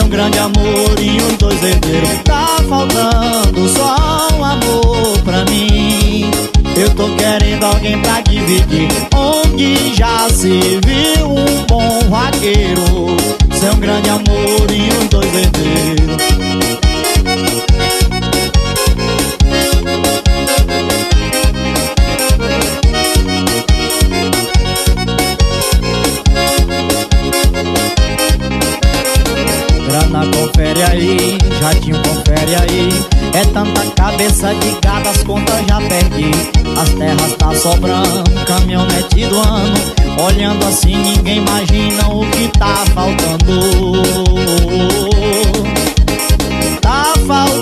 um grande amor e os dois herdeiros. Tá faltando só um amor pra mim. Eu tô querendo alguém pra dividir, onde já se viu um bom vaqueiro. Ser um grande amor e os dois herdeiros. Grana confere aí, jatinho confere aí. É tanta cabeça de gado, as contas já perdi. As terras tá sobrando, caminhonete do ano. Olhando assim ninguém imagina o que tá faltando. Tá faltando